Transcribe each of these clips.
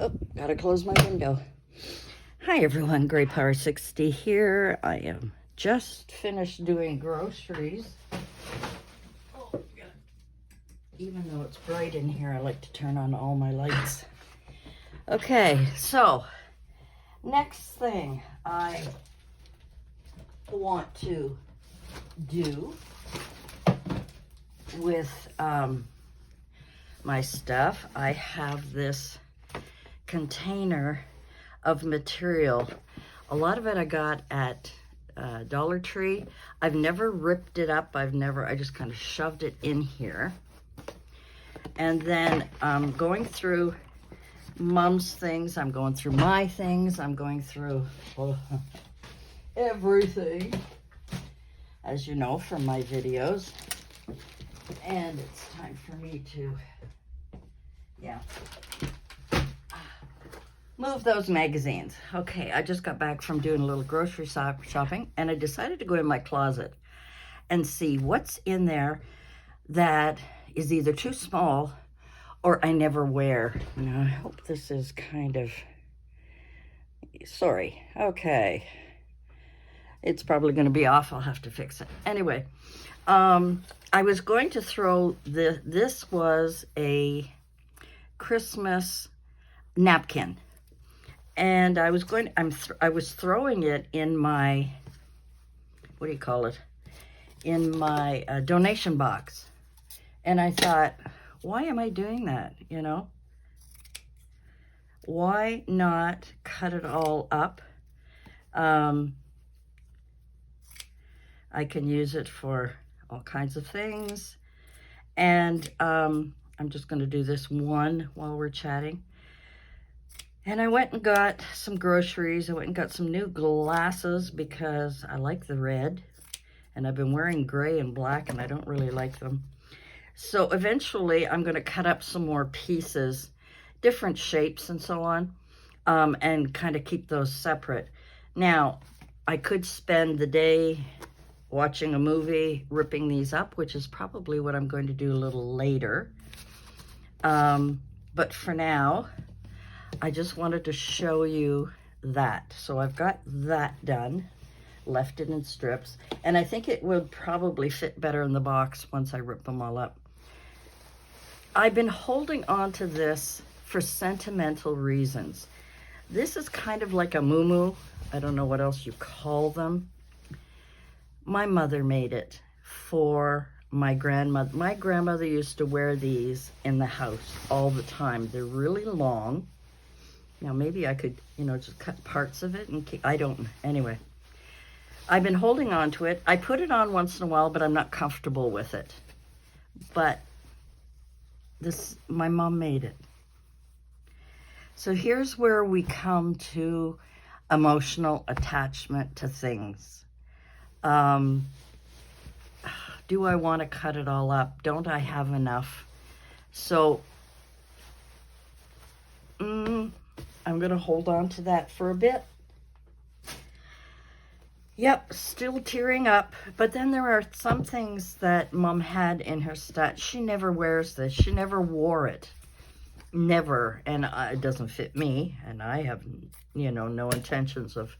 Oh, gotta close my window. Hi everyone, Gray Power 60 here. I am just finished doing groceries. Oh, yeah. Even though it's bright in here, I like to turn on all my lights. Okay, so next thing I want to do with my stuff, I have this container of material. A lot of it I got at Dollar Tree. I've never ripped it up. I just kind of shoved it in here. And then I'm going through Mom's things. I'm going through my things. I'm going through everything, as you know from my videos. And it's time for me to, move those magazines. Okay, I just got back from doing a little grocery shopping, and I decided to go in my closet and see what's in there that is either too small or I never wear. Now, I hope this is kind of, sorry, okay. It's probably going to be off. I'll have to fix it. Anyway, I was going to throw this was a Christmas napkin. And I was I was throwing it in my, what do you call it? In my donation box. And I thought, why am I doing that, you know? Why not cut it all up? I can use it for all kinds of things. And I'm just going to do this one while we're chatting. And I went and got some groceries. I went and got some new glasses because I like the red. And I've been wearing gray and black and I don't really like them. So eventually I'm going to cut up some more pieces, different shapes and so on, and kind of keep those separate. Now, I could spend the day watching a movie, ripping these up, which is probably what I'm going to do a little later. But for now, I just wanted to show you that. So I've got that done, left it in strips, and I think it would probably fit better in the box once I rip them all up. I've been holding on to this for sentimental reasons. This is kind of like a muumuu. I don't know what else you call them. My mother made it for my grandmother. My grandmother used to wear these in the house all the time. They're really long. Now, maybe I could, just cut parts of it and keep, I don't, anyway. I've been holding on to it. I put it on once in a while, but I'm not comfortable with it. But my mom made it. So here's where we come to emotional attachment to things. Do I want to cut it all up? Don't I have enough? So, I'm going to hold on to that for a bit. Yep, still tearing up. But then there are some things that Mom had in her stash. She never wears this. She never wore it. Never. And it doesn't fit me. And I have, no intentions of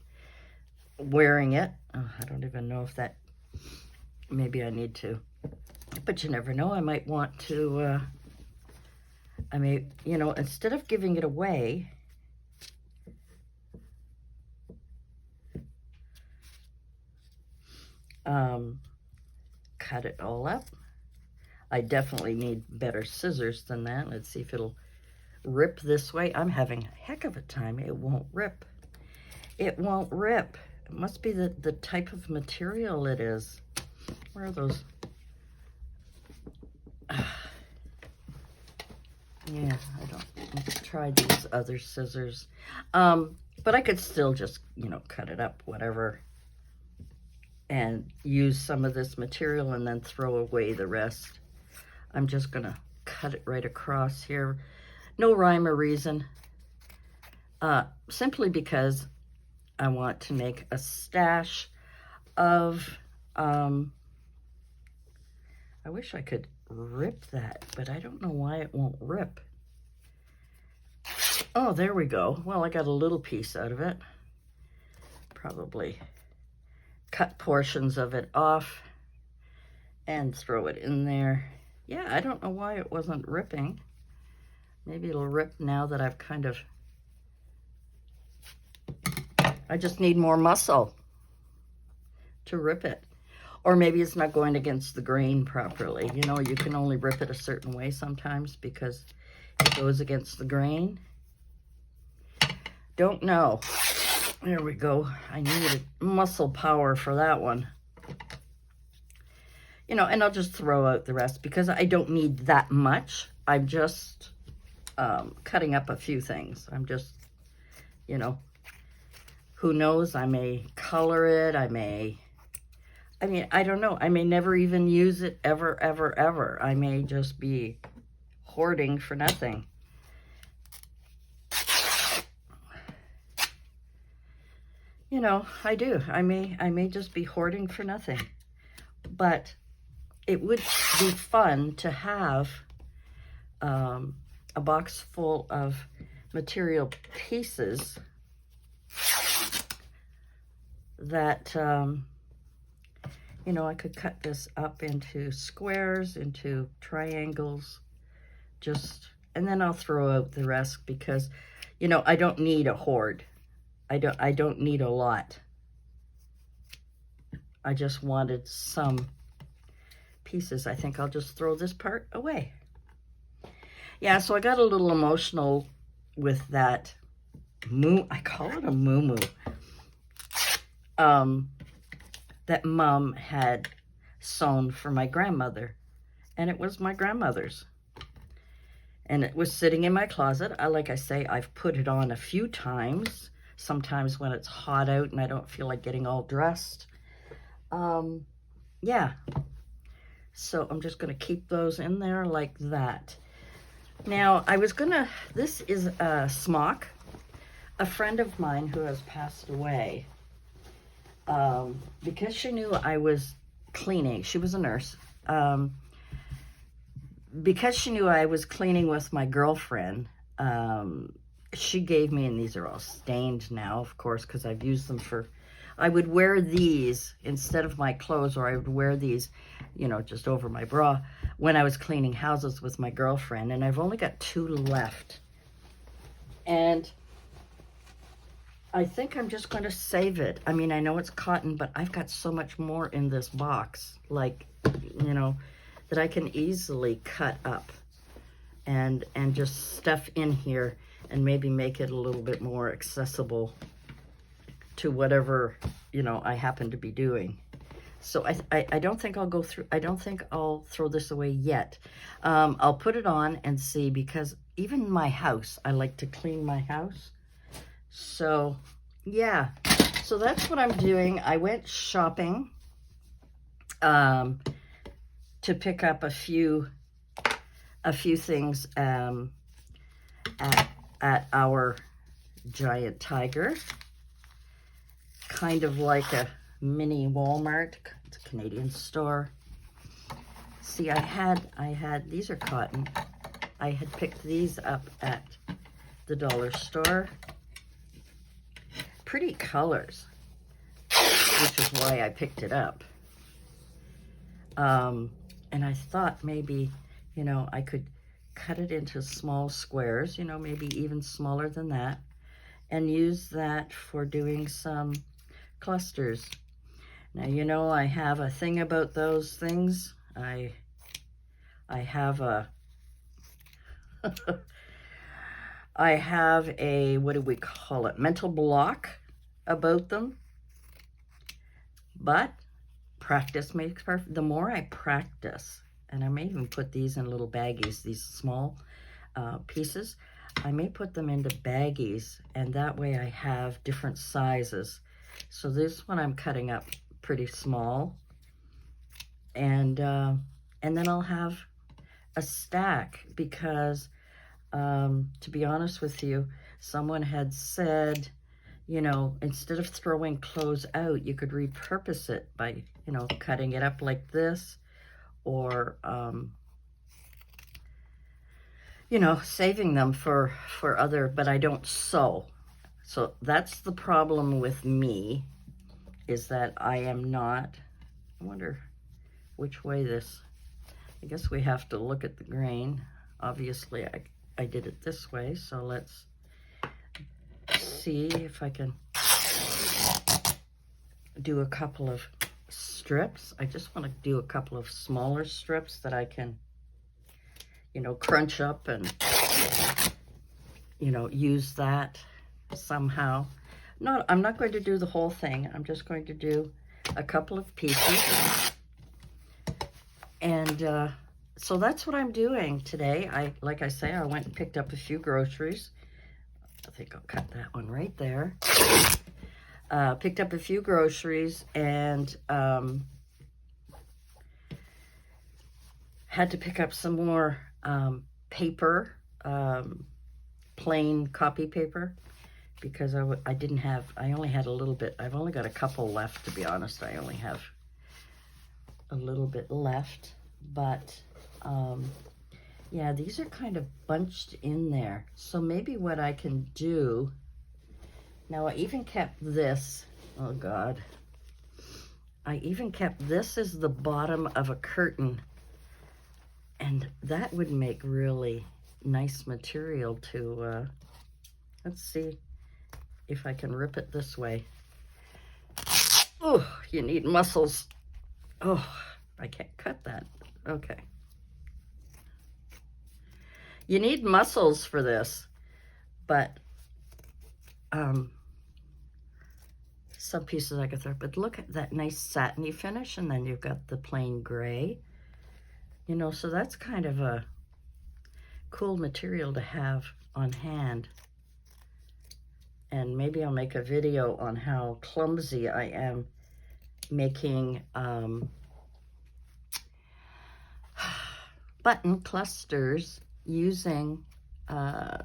wearing it. Oh, I don't even know if that, maybe I need to. But you never know. I might want to, instead of giving it away, cut it all up. I definitely need better scissors than that. Let's see if it'll rip this way. I'm having a heck of a time. It won't rip. It won't rip. It must be the type of material it is. Where are those? Yeah, I don't. Let's try these other scissors. But I could still just, cut it up, whatever, and use some of this material and then throw away the rest. I'm just going to cut it right across here. No rhyme or reason. Simply because I want to make a stash of, I wish I could rip that, but I don't know why it won't rip. Oh, there we go. Well, I got a little piece out of it. Probably cut portions of it off and throw it in there. Yeah, I don't know why it wasn't ripping. Maybe it'll rip now that I've kind of... I just need more muscle to rip it. Or maybe it's not going against the grain properly. You know, you can only rip it a certain way sometimes because it goes against the grain. Don't know. There we go. I needed muscle power for that one. You know, and I'll just throw out the rest because I don't need that much. I'm just cutting up a few things. I'm just, you know, who knows? I may color it. I mean, I don't know. I may never even use it ever, ever, ever. I may just be hoarding for nothing. You know, I do. I may just be hoarding for nothing. But it would be fun to have a box full of material pieces that, you know, I could cut this up into squares, into triangles, and then I'll throw out the rest because, you know, I don't need a hoard. I don't need a lot. I just wanted some pieces. I think I'll just throw this part away. Yeah, so I got a little emotional with that I call it a moo-moo. That Mom had sewn for my grandmother. And it was my grandmother's. And it was sitting in my closet. Like I say, I've put it on a few times. Sometimes when it's hot out and I don't feel like getting all dressed. Yeah. So I'm just going to keep those in there like that. Now, this is a smock. A friend of mine who has passed away, because she knew I was cleaning, she was a nurse, because she knew I was cleaning with my girlfriend, she gave me, and these are all stained now, of course, because I've used them I would wear these instead of my clothes, or I would wear these, you know, just over my bra when I was cleaning houses with my girlfriend, and I've only got 2 left. And I think I'm just going to save it. I mean, I know it's cotton, but I've got so much more in this box, like, you know, that I can easily cut up and just stuff in here and maybe make it a little bit more accessible to whatever, you know, I happen to be doing. So I don't think I'll go through, I don't think I'll throw this away yet. I'll put it on and see, because even my house, I like to clean my house. So, yeah. So that's what I'm doing. I went shopping to pick up a few things at our Giant Tiger. Kind of like a mini Walmart. It's a Canadian store. See, I had these are cotton. I had picked these up at the dollar store. Pretty colors, which is why I picked it up. And I thought maybe, you know, I could cut it into small squares, you know, maybe even smaller than that, and use that for doing some clusters. Now, you know, I have a thing about those things. I have a I have a, what do we call it, mental block about them. But practice makes perfect. The more I practice, and I may even put these in little baggies, these small pieces, I may put them into baggies, and that way I have different sizes. So this one I'm cutting up pretty small, and then I'll have a stack, because to be honest with you, someone had said, you know, instead of throwing clothes out, you could repurpose it by, you know, cutting it up like this, or you know, saving them for other, but I don't sew. So that's the problem with me, is that I am not, I wonder which way this, I guess we have to look at the grain. Obviously, I did it this way, so let's see if I can do a couple of strips. I just want to do a couple of smaller strips that I can, you know, crunch up and, you know, use that somehow. I'm not going to do the whole thing. I'm just going to do a couple of pieces. And so that's what I'm doing today. Like I say, I went and picked up a few groceries. I think I'll cut that one right there. Picked up a few groceries and had to pick up some more paper, plain copy paper, because I didn't have, I only had a little bit. I've only got a couple left, to be honest. I only have a little bit left, but yeah, these are kind of bunched in there. So maybe what I can do, now I even kept this, oh God, I even kept this as the bottom of a curtain, and that would make really nice material to, let's see if I can rip it this way. Oh, you need muscles. Oh, I can't cut that. Okay. You need muscles for this, but some pieces I could throw, but look at that nice satiny finish, and then you've got the plain gray, you know, so that's kind of a cool material to have on hand. And maybe I'll make a video on how clumsy I am making button clusters using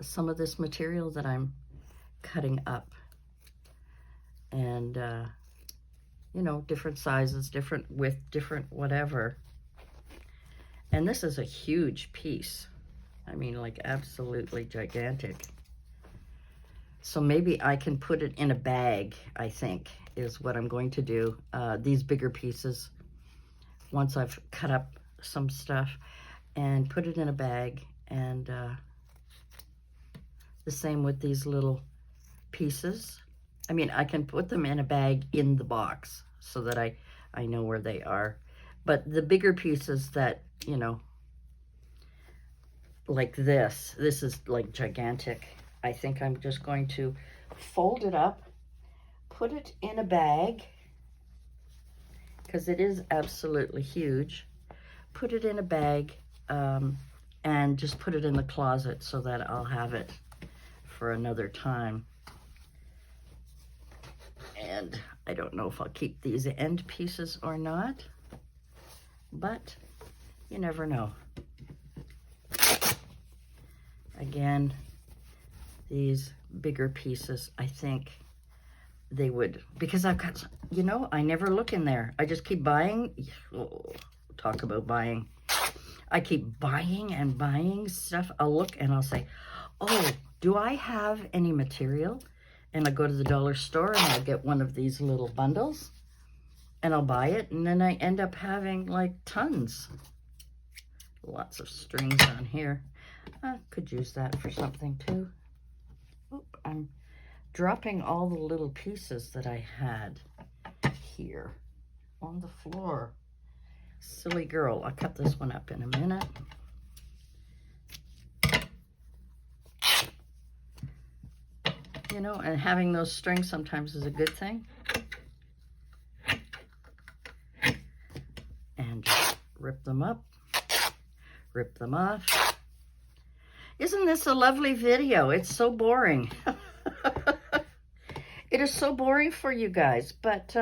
some of this material that I'm cutting up. And, you know, different sizes, different width, different whatever. And this is a huge piece. I mean, like absolutely gigantic. So maybe I can put it in a bag, I think, is what I'm going to do. These bigger pieces, once I've cut up some stuff, and put it in a bag. And the same with these little pieces. I mean, I can put them in a bag in the box so that I know where they are. But the bigger pieces that, you know, like this is like gigantic. I think I'm just going to fold it up, put it in a bag, because it is absolutely huge. Put it in a bag and just put it in the closet so that I'll have it for another time. And I don't know if I'll keep these end pieces or not, but you never know. Again, these bigger pieces, I think they would, because I've got, you know, I never look in there. I just keep buying. Oh, talk about buying. I keep buying and buying stuff. I'll look and I'll say, oh, do I have any material? And I go to the dollar store and I'll get one of these little bundles and I'll buy it. And then I end up having like tons. Lots of strings on here. I could use that for something too. Oop, I'm dropping all the little pieces that I had here on the floor. Silly girl. I'll cut this one up in a minute. You know, and having those strings sometimes is a good thing. And just rip them up, rip them off. Isn't this a lovely video? It's so boring. It is so boring for you guys, but,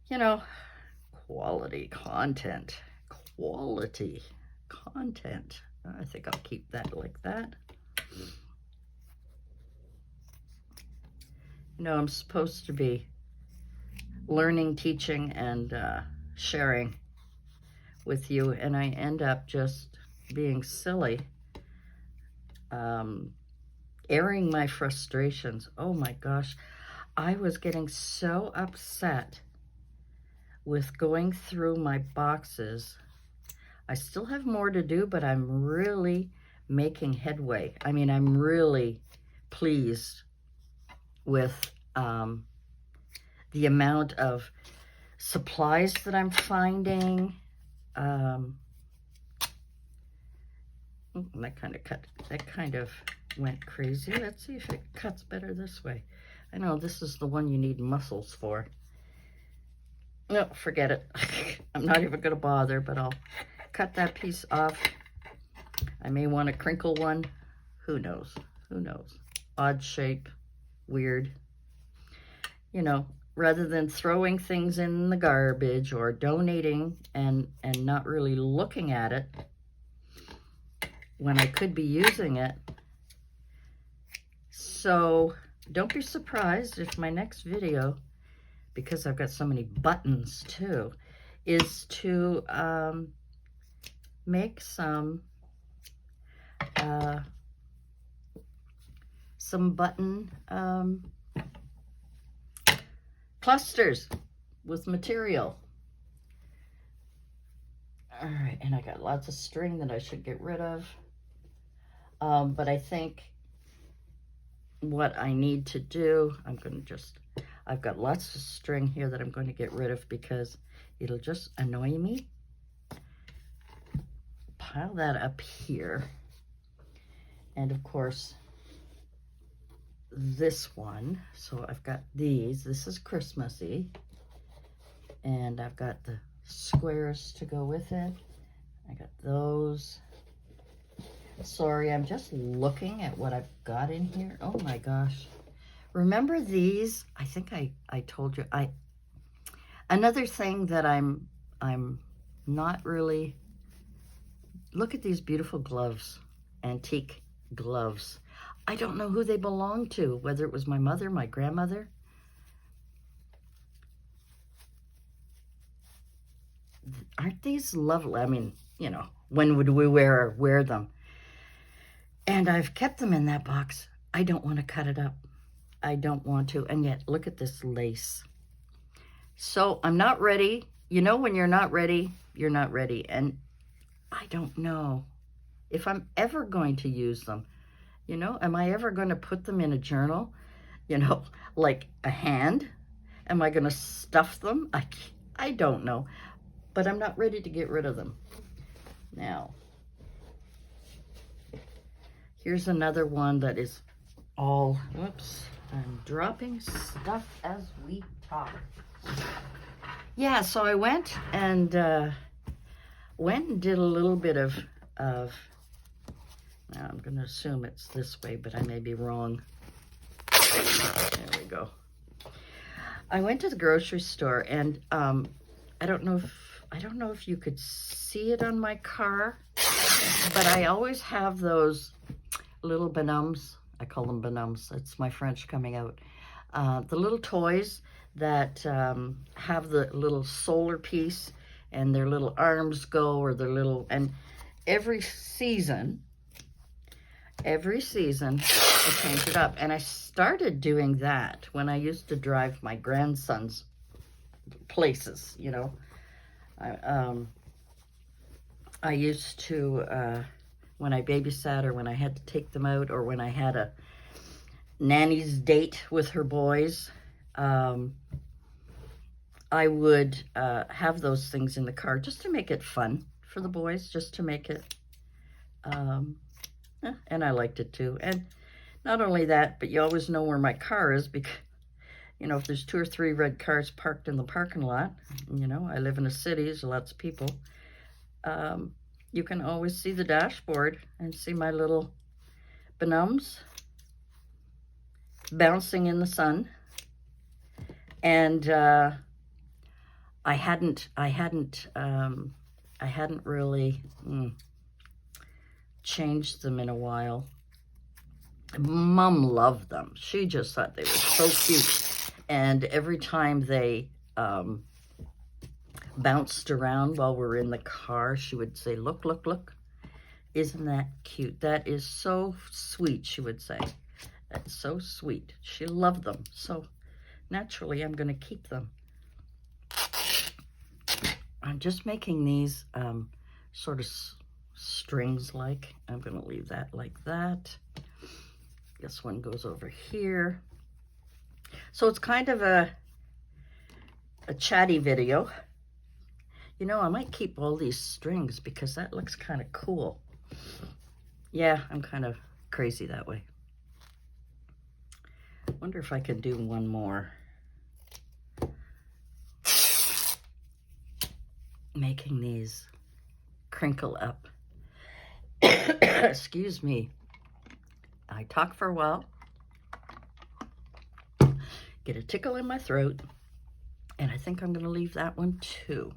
you know, quality content. Quality content. I think I'll keep that like that. You know, I'm supposed to be learning, teaching, and sharing with you, and I end up just being silly, airing my frustrations. Oh my gosh, I was getting so upset with going through my boxes. I still have more to do, but I'm really making headway. I mean, I'm really pleased with the amount of supplies that I'm finding. That kind of went crazy. Let's see if it cuts better this way. I know this is the one you need muscles for. No, forget it. I'm not even going to bother, but I'll cut that piece off. I may want to crinkle one. Who knows? Who knows? Odd shape, weird. You know, rather than throwing things in the garbage or donating and not really looking at it when I could be using it. So don't be surprised if my next video, because I've got so many buttons too, is to make some button clusters with material. All right, and I got lots of string that I should get rid of. But I think what I need to do, I've got lots of string here that I'm going to get rid of because it'll just annoy me. Pile that up here. And of course, this one. So I've got these. This is Christmassy. And I've got the squares to go with it. I got those. Sorry, I'm just looking at what I've got in here. Oh my gosh. Remember these? I think I told you. Another thing that I'm not really, look at these beautiful gloves, antique gloves. I don't know who they belong to, whether it was my mother, my grandmother. Aren't these lovely? I mean, you know, when would we wear them? And I've kept them in that box. I don't want to cut it up. I don't want to. And yet, look at this lace. So I'm not ready. You know, when you're not ready, you're not ready. And I don't know if I'm ever going to use them. You know, am I ever going to put them in a journal? You know, like a hand? Am I going to stuff them? I don't know. But I'm not ready to get rid of them. Now, here's another one that is all, whoops, I'm dropping stuff as we talk. Yeah, so I went and did a little bit of now I'm going to assume it's this way, but I may be wrong. There we go. I went to the grocery store, and I don't know if you could see it on my car, but I always have those little bonhommes. I call them bonhommes. It's my French coming out. The little toys that have the little solar piece and their little arms go, or their little, and every season I change it up. And I started doing that when I used to drive my grandsons places, you know. I used to, when I babysat, or when I had to take them out, or when I had a nanny's date with her boys, I would have those things in the car just to make it fun for the boys, just to make it, and I liked it too. And not only that, but you always know where my car is, because, you know, if there's 2 or 3 red cars parked in the parking lot, you know, I live in a city, there's lots of people, you can always see the dashboard and see my little bonhommes bouncing in the sun. And I hadn't really changed them in a while. Mom loved them. She just thought they were so cute. And every time they bounced around while we're in the car, she would say, look, look, look. Isn't that cute? That is so sweet, she would say. That's so sweet. She loved them. So naturally, I'm going to keep them. I'm just making these sort of strings like. I'm going to leave that like that. This one goes over here. So it's kind of a chatty video. You know, I might keep all these strings because that looks kind of cool. Yeah, I'm kind of crazy that way. Wonder if I can do one more. Making these crinkle up. Excuse me. I talk for a while, get a tickle in my throat, and I think I'm going to leave that one too.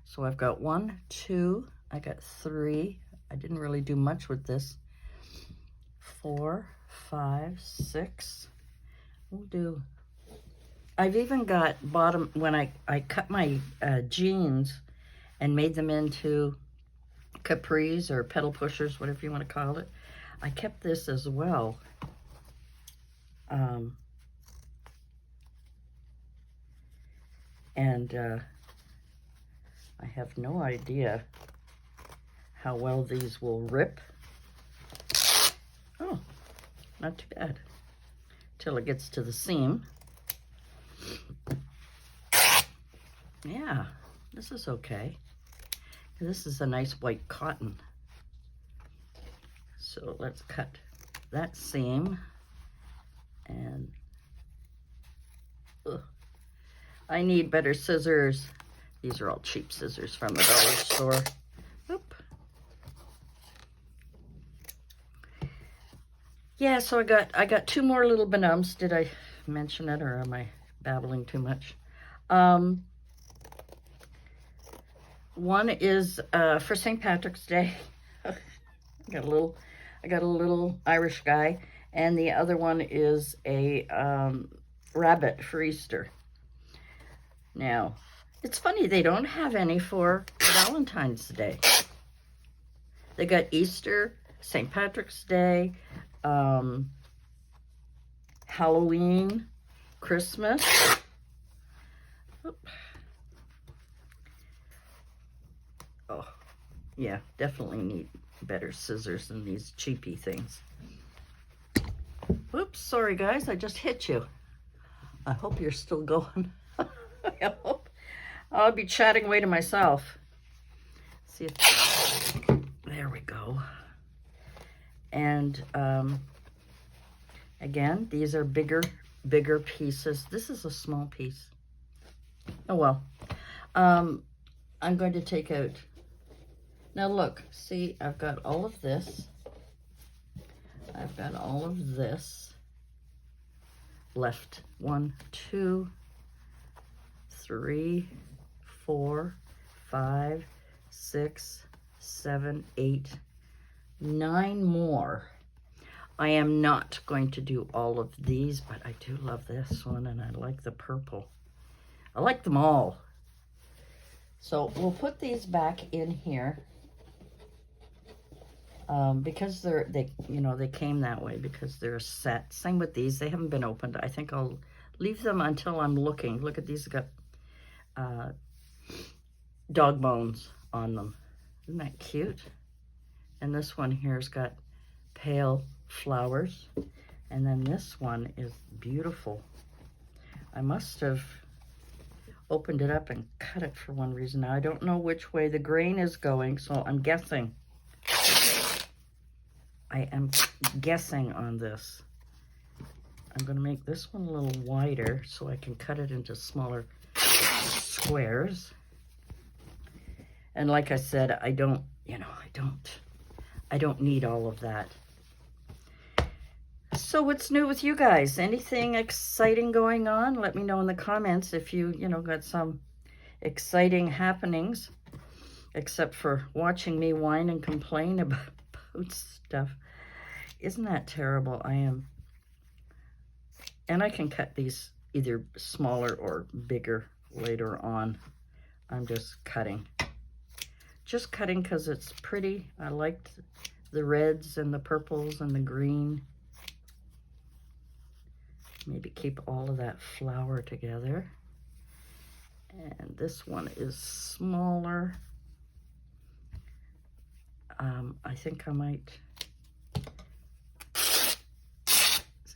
So I've got 1, 2, I got 3. I didn't really do much with this. 4, 5, 6. We'll do. I've even got bottom, when I cut my jeans and made them into capris or pedal pushers, whatever you want to call it. I kept this as well. I have no idea how well these will rip. Oh, not too bad. Till it gets to the seam. Yeah, this is okay. This is a nice white cotton. So let's cut that seam. And I need better scissors. These are all cheap scissors from the dollar store. Oop. Yeah, so I got 2 more little benums. Did I mention it, or am I babbling too much? One is for St. Patrick's Day. I got a little Irish guy, and the other one is a rabbit for Easter. Now, it's funny, they don't have any for Valentine's Day. They got Easter, St. Patrick's Day, Halloween, Christmas. Oop. Oh, yeah, definitely need better scissors than these cheapy things. Whoops, sorry guys, I just hit you. I hope you're still going. I hope. I'll be chatting away to myself. See if, there we go. And again, these are bigger pieces. This is a small piece. Oh well. I'm going to take out. Now look, see, I've got all of this. I've got all of this left. 1, 2, 3, 4, 5, 6, 7, 8, 9 more. I am not going to do all of these, but I do love this one, and I like the purple. I like them all. So we'll put these back in here. Because they came that way because they're a set. Same with these. They haven't been opened. I think I'll leave them until I'm looking. Look at these. Got dog bones on them. Isn't that cute? And this one here's got pale flowers. And then this one is beautiful. I must have opened it up and cut it for one reason. Now I don't know which way the grain is going, so I'm guessing. I am guessing on this. I'm going to make this one a little wider so I can cut it into smaller squares. And like I said, I don't need all of that. So what's new with you guys? Anything exciting going on? Let me know in the comments if you got some exciting happenings, except for watching me whine and complain about stuff. Isn't that terrible? I am. And I can cut these either smaller or bigger later on. I'm just cutting. Just cutting because it's pretty. I liked the reds and the purples and the green. Maybe keep all of that flower together. And this one is smaller. I think I might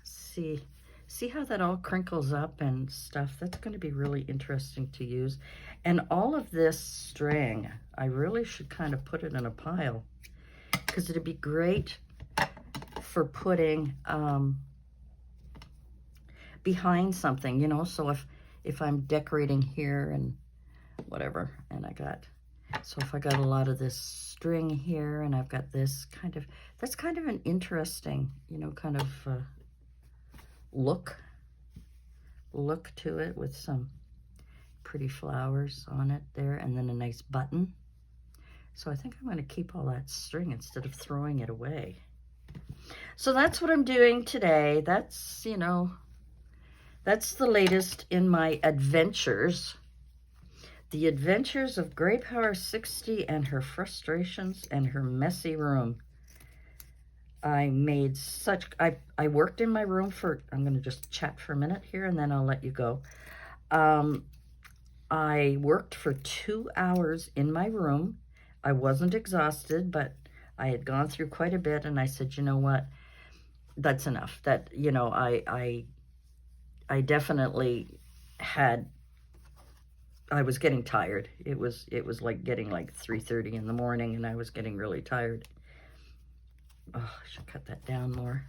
see how that all crinkles up and stuff. That's going to be really interesting to use. And all of this string, I really should kind of put it in a pile, because it'd be great for putting behind something, you know. So if I'm decorating here and whatever, and so if I got a lot of this string here, and I've got this that's kind of an interesting, you know, kind of look to it, with some pretty flowers on it there, and then a nice button. So I think I'm going to keep all that string instead of throwing it away. So that's what I'm doing today. That's, you know, that's the latest in my adventures. The adventures of Grey Power 60 and her frustrations and her messy room. I worked in my room for, I'm going to just chat for a minute here and then I'll let you go. I worked for 2 hours in my room. I wasn't exhausted, but I had gone through quite a bit, and I said, you know what, that's enough. That, you know, I definitely I was getting tired. It was like getting like 3:30 in the morning, and I was getting really tired. Oh, I should cut that down more.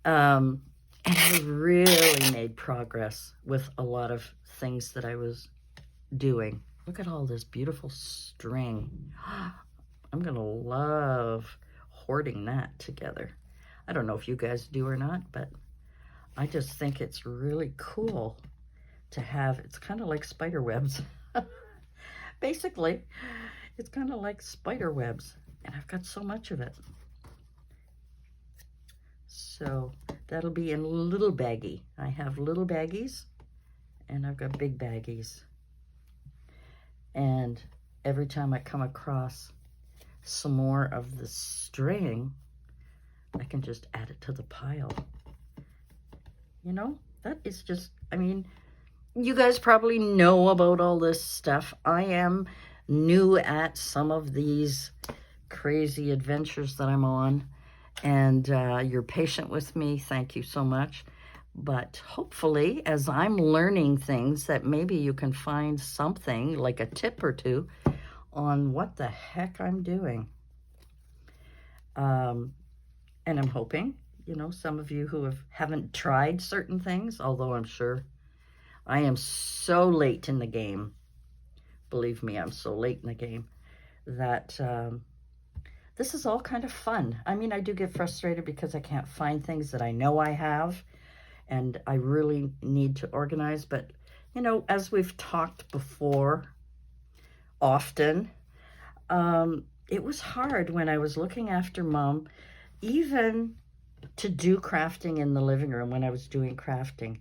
And I really made progress with a lot of things that I was doing. Look at all this beautiful string. I'm gonna love hoarding that together. I don't know if you guys do or not, but I just think it's really cool to have. It's kind of like spider webs. Basically, it's kind of like spider webs, and I've got so much of it. So that'll be in little baggie. I have little baggies, and I've got big baggies. And every time I come across some more of the string, I can just add it to the pile. You know, that is just, I mean, you guys probably know about all this stuff. I am new at some of these crazy adventures that I'm on, and you're patient with me. Thank you so much. But hopefully, as I'm learning things, that maybe you can find something, like a tip or two, on what the heck I'm doing. And I'm hoping, you know, some of you who haven't tried certain things, although I'm sure I am so late in the game. Believe me, I'm so late in the game that this is all kind of fun. I mean, I do get frustrated because I can't find things that I know I have, and I really need to organize. But, you know, as we've talked before, often, it was hard when I was looking after Mom, even to do crafting in the living room when I was doing crafting.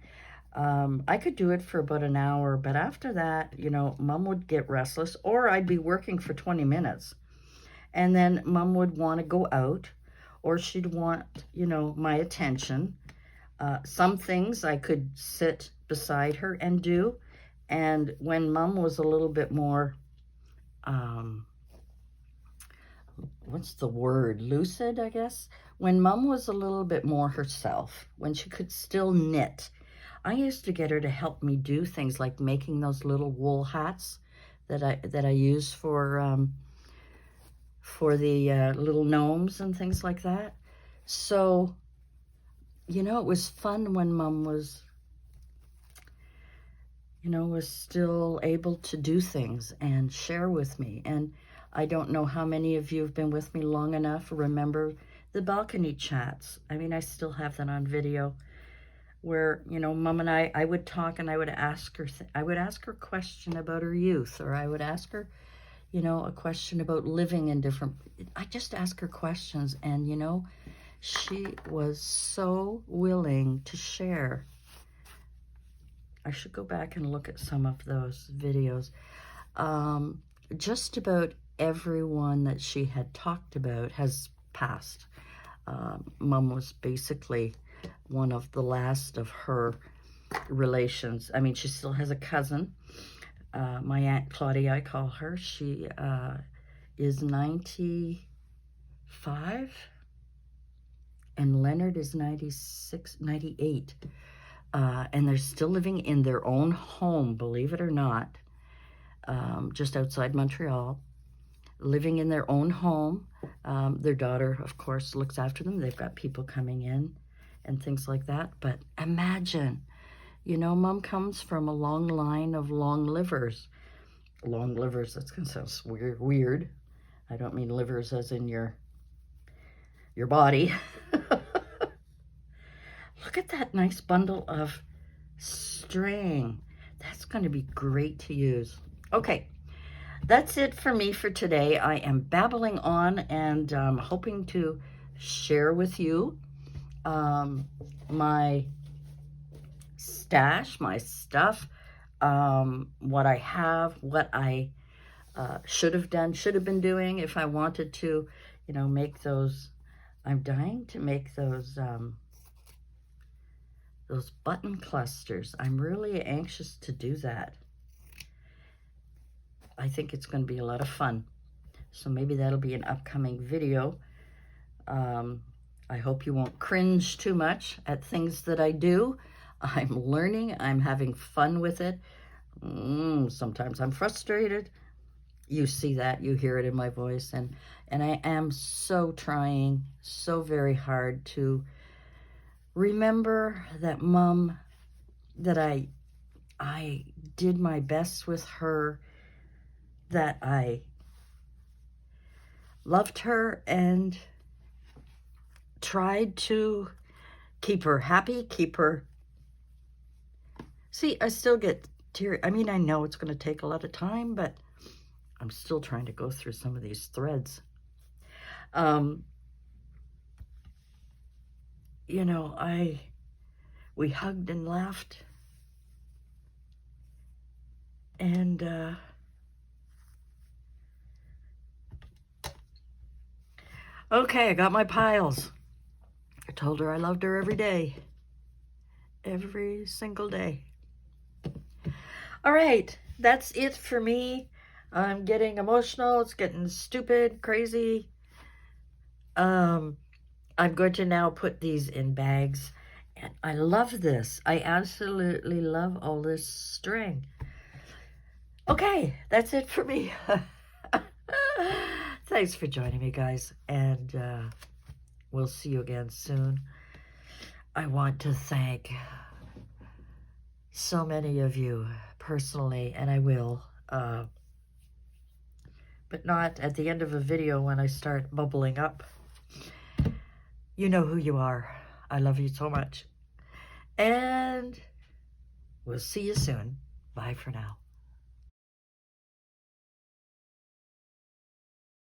I could do it for about an hour, but after that, you know, Mom would get restless, or I'd be working for 20 minutes. And then Mom would want to go out, or she'd want, you know, my attention. Some things I could sit beside her and do. And when Mom was a little bit more, what's the word? Lucid, I guess. When Mom was a little bit more herself, when she could still knit, I used to get her to help me do things like making those little wool hats that I use for the little gnomes and things like that. So, you know, it was fun when Mom was, you know, was still able to do things and share with me. And I don't know how many of you have been with me long enough to remember the balcony chats. I mean, I still have that on video, where, you know, Mom and I would talk, and I would ask her a question about her youth, or I would ask her, you know, a question about living in different, I just ask her questions, and, you know, she was so willing to share. I should go back and look at some of those videos. Just about everyone that she had talked about has passed. Mom was basically one of the last of her relations. I mean, she still has a cousin. My Aunt Claudia, I call her. She is 95, and Leonard is 96, 98. And they're still living in their own home, believe it or not, just outside Montreal, living in their own home. Their daughter, of course, looks after them. They've got people coming in and things like that. But imagine, you know, Mom comes from a long line of long livers. Long livers, that's going to sound weird. I don't mean livers as in your body. Look at that nice bundle of string. That's going to be great to use. Okay, that's it for me for today. I am babbling on and hoping to share with you my stash, my stuff, what I have, what I should have been doing if I wanted to, you know, make those. I'm dying to make those button clusters. I'm really anxious to do that. I think it's going to be a lot of fun. So maybe that'll be an upcoming video. I hope you won't cringe too much at things that I do. I'm learning. I'm having fun with it. Sometimes I'm frustrated. You see that. You hear it in my voice. And I am so trying so very hard to remember that Mom, that I did my best with her, that I loved her and tried to keep her happy, keep her... See, I still get teary. I mean, I know it's going to take a lot of time, but I'm still trying to go through some of these threads. You know, we hugged and laughed, and okay, I got my piles. I told her I loved her every day, every single day. All right, that's it for me. I'm getting emotional. It's getting stupid, crazy. I'm going to now put these in bags. And I love this. I absolutely love all this string. Okay, that's it for me. Thanks for joining me, guys. And we'll see you again soon. I want to thank so many of you personally, and I will. But not at the end of a video when I start bubbling up. You know who you are. I love you so much. And we'll see you soon. Bye for now.